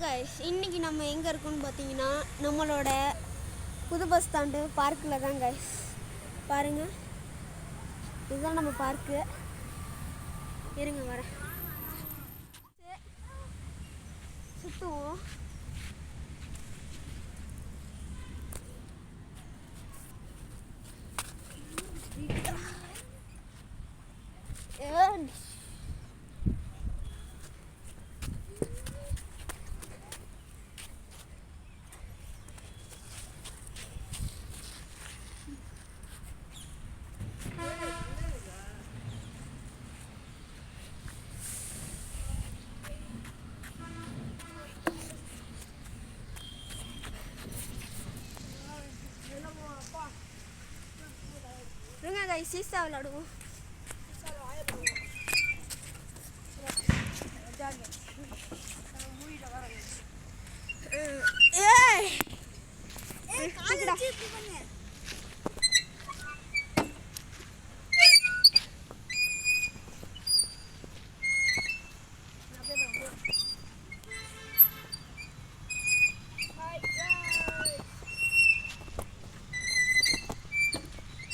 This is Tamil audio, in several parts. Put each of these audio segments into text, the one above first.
கைஸ், இன்னைக்கு நம்ம எங்கே இருக்கோம்னு பார்த்தீங்கன்னா நம்மளோட புது பஸ் ஸ்டாண்டு பார்க்கில் தான் கைஸ். பாருங்கள், இதுதான் நம்ம பார்க்கு. இருங்க வரேன், சுற்றுவோம். சீசா விளாடுவோம்.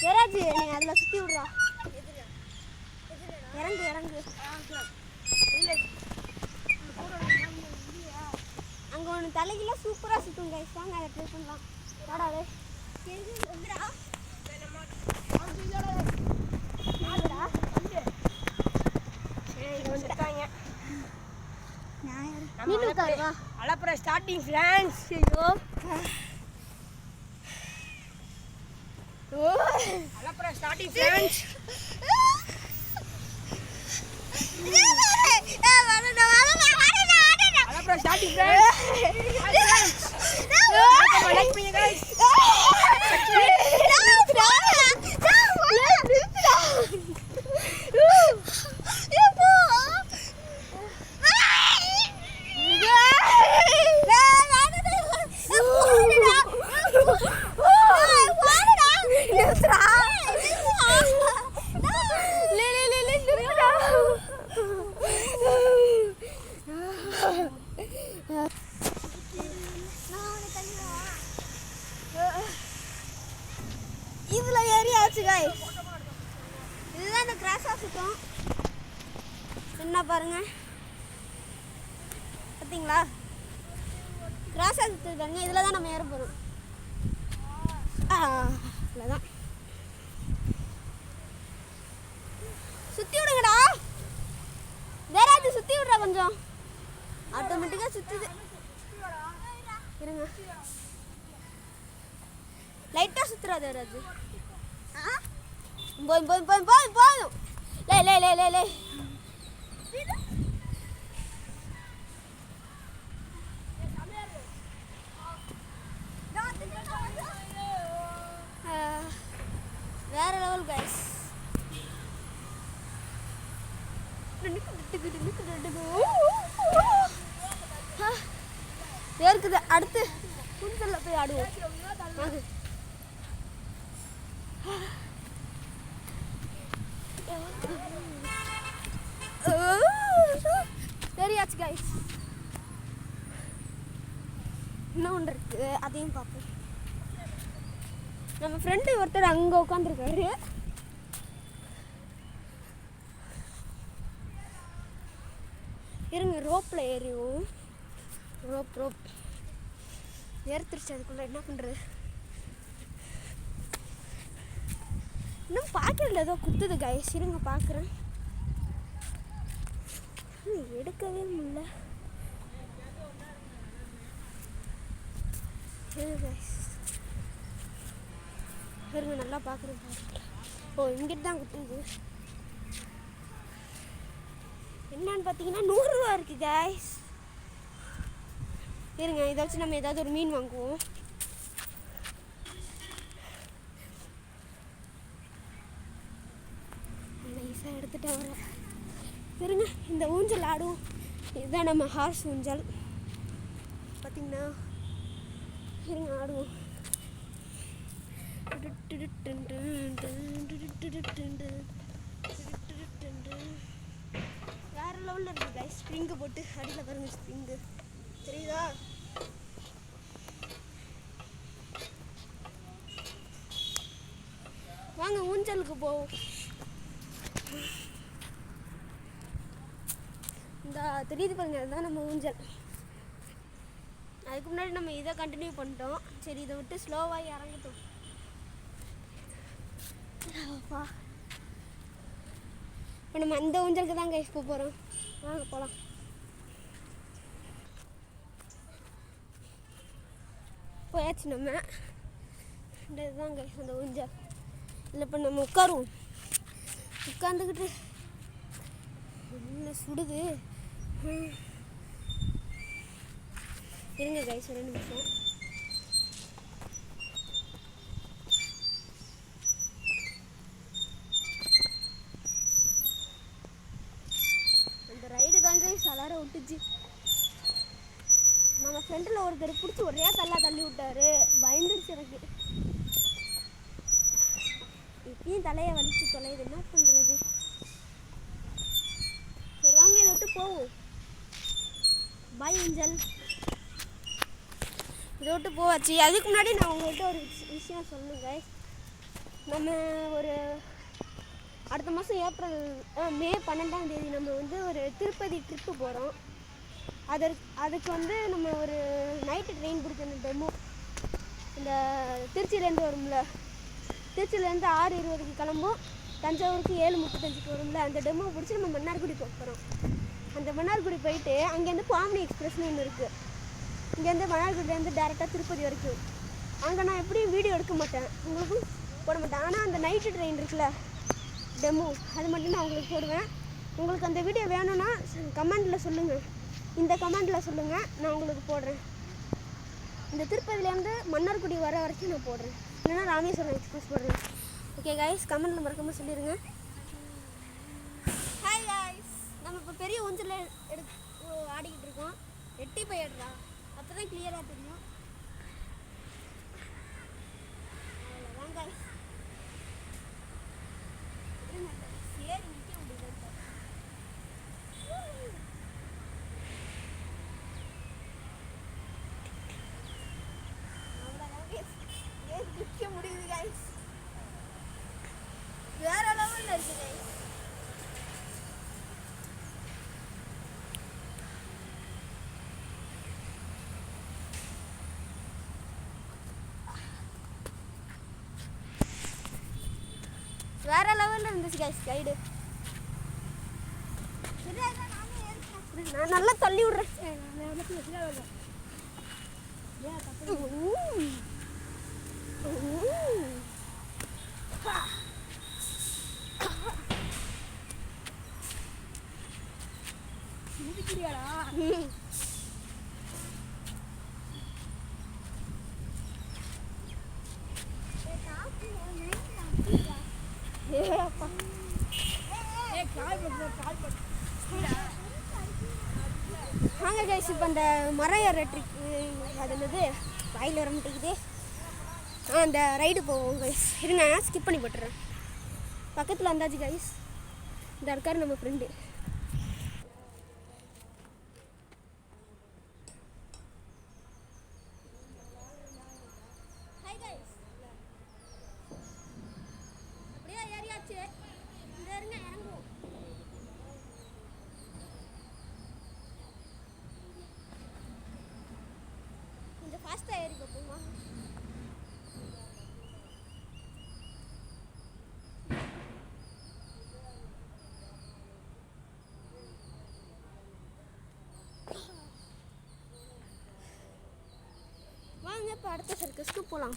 ஜெராஜி, நீ அதில் சுற்றி விட்றா. இறங்கு இறங்கு. அங்கே ஒன்று தலைக்கெல்லாம் சூப்பராக சுற்றும் கைஸ். வாங்க அதை ட்ரை பண்ணலாம். வாடாவே அலப்புற ஸ்டார்டிங் ஃப்ரெண்ட்ஸ். ஐயோ, அலப்புற ஸ்டார்டிங் ஃப்ரெண்ட்ஸ். அலப்புற ஸ்டார்டிங் ஃப்ரெண்ட்ஸ். லைக் பண்ணுங்க गाइस. இதுல ஏறியாச்சு கைஸ். இதுதான் இந்த கிராஸா சுத்தம். என்ன பாருங்க, பார்த்தீங்களா? கிராஸா சுத்து பாருங்க. இதில் தான் நம்ம ஏற போகிறோம். இவ்வளோதான். சுற்றி விடுங்கடா. வேறாவது சுற்றி விட்றா கொஞ்சம். ஆட்டோமேட்டிக்காக சுற்றுது. இருங்க, லைட்டாக சுற்றுறாது வேறாது. போய் போய் போய் போய் போதும். லே லே லே லே லே வேற லெவல் கைஸ். இருக்குது. அடுத்து குஞ்சல்ல போய் ஆடுவோம். சரியாச்சு கைஸ். இன்னும் ஒன்று இருக்குது, அதையும் பார்ப்போம். நம்ம ஃப்ரெண்டு ஒருத்தர் அங்கே உட்காந்துருக்காரு. இருங்க, ரோப்பில் ஏறிவோம். Rope rope ஏறுத்துருச்சு. அதுக்குள்ளே என்ன பண்ணுறது? இன்னும் பார்க்கல, ஏதோ குத்துது கைஸ். இருங்க பார்க்குறேன். எடுக்கவே முடியல. இருங்க நல்லா பார்க்குறேன். ஓ, இங்கிட்டு தான் குத்துது. என்னன்னு பார்த்தீங்கன்னா 100 ரூபா இருக்குது கைஸ். இருங்க, இதை வச்சு நம்ம ஏதாவது ஒரு மீன் வாங்குவோம். நைஸாக எடுத்துகிட்டு வரேன். இருங்க, இந்த ஊஞ்சல் ஆடுவோம். இதுதான் நம்ம ஹார்ஸ் ஊஞ்சல். பார்த்தீங்கன்னா இருங்க ஆடுவோம். வேறு லெவலில் இருக்குது கைஸ். ஸ்ப்ரிங்கு போட்டு அடியில் பாருங்க, ஸ்ப்ரிங்கு தெரியுதா? வாங்க ஊஞ்சலுக்கு போவோம். இந்த தெரியுது பாருங்க, அதுதான் நம்ம ஊஞ்சல். அதுக்கு முன்னாடி நம்ம இதை கண்டினியூ பண்ணிட்டோம். சரி, இதை விட்டு ஸ்லோவாக இறங்கட்டும். இப்போ நம்ம அந்த ஊஞ்சலுக்கு தான் கைஸ் போக போகிறோம். வாங்க போகலாம். போயாச்சு நம்ம. இதுதான் கைஸ் அந்த ஊஞ்சல். இல்லை இப்போ நம்ம உட்காருவோம். உட்காந்துக்கிட்டு என்ன சுடுது. இருங்க கைஸ் ஒரு நிமிஷம். அந்த ரைடு தான் கைஸ் அலார விட்டுச்சு. நம்ம ஃப்ரெண்டில் ஒருத்தர் பிடிச்சி ஒரே தள்ளி விட்டாரு. பயந்துருச்சு எனக்கு. இப்பயும் தலையை வலிச்சு தொலையுது, என்ன பண்ணுறது? சரி வாங்க, இதை விட்டு போவோம். பாய் ஊஞ்சல். இதை விட்டு போவாச்சு. அதுக்கு முன்னாடி நான் உங்கள்கிட்ட ஒரு விஷயம் சொல்லணுங்க. நம்ம ஒரு அடுத்த மாதம் மே 12ஆம் தேதி நம்ம வந்து ஒரு திருப்பதி ட்ரிப்பு போகிறோம். அதுக்கு வந்து நம்ம ஒரு நைட்டு ட்ரெயின் பிடிக்கணும். டெமோ இந்த திருச்சியிலேருந்து வரும்ல, திருச்சியிலேருந்து 6:20க்கு கிளம்பும், தஞ்சாவூருக்கு 7:35க்கு வரும்ல. அந்த டெமோ பிடிச்சி நம்ம மன்னார்குடி போகிறோம். அந்த மன்னார்குடி போயிட்டு அங்கேருந்து பாமணி எக்ஸ்பிரஸ்னு ஒன்று இருக்குது. இங்கேருந்து மன்னார்குடியிலேருந்து டேரெக்டாக திருப்பதி வரைக்கும். அங்கே நான் எப்படியும் வீடியோ எடுக்க மாட்டேன், உங்களுக்கும் போட மாட்டேன். ஆனால் அந்த நைட்டு ட்ரெயின் இருக்குல்ல, டெமோ, அது மட்டும் நான் உங்களுக்கு போடுவேன். உங்களுக்கு அந்த வீடியோ வேணும்னா கமெண்டில் சொல்லுங்கள். இந்த கமெண்டில் சொல்லுங்கள், நான் உங்களுக்கு போடுறேன். இந்த திருப்பதியிலேருந்து மன்னார்குடி வர வரைக்கும் நான் போடுறேன். இல்லைன்னா ராமேஸ்வரம் எக்ஸ்பிரஸ் போடுறேன். ஓகே கைஸ், கமெண்டில் மறக்காமல் சொல்லிடுங்க. ஹாய் கைஸ், நம்ம இப்போ பெரிய ஊஞ்சல் ஆடிக்கிட்டு இருக்கோம். எட்டி போயிடுறா, அப்போ தான் கிளியராக தெரியும். அவ்வளோதான் கைஸ். சரி, நிற்க முடியாது. நிற்க முடியுது கைஸ். வேற லெவலில் இருக்கு கைஸ். வேற லெவலில் இருந்துச்சு கைஸ் கைடு. நான் நல்லா தள்ளி விடுறேன். வாங்க கைஸ், இப்போ அந்த மரம் ஏற ட்ரிக் அது என்னது வாயில் வர மாட்டேங்குது. அந்த ரைடு போவோம் கைஸ். இருங்க, ஸ்கிப் பண்ணி போட்டுறேன். பக்கத்தில் வந்தாச்சு கைஸ். இந்த இருக்காரு நம்ம ஃப்ரெண்டு. அப்படியே ஏறியாச்சு. இந்த இருங்க, இறங்குவோம். கொஞ்சம் ஃபாஸ்ட்டாக ஏறி பார்ப்போமா? வாங்க இப்போ அடுத்த சர்க்கஸ்க்கு போகலாம்.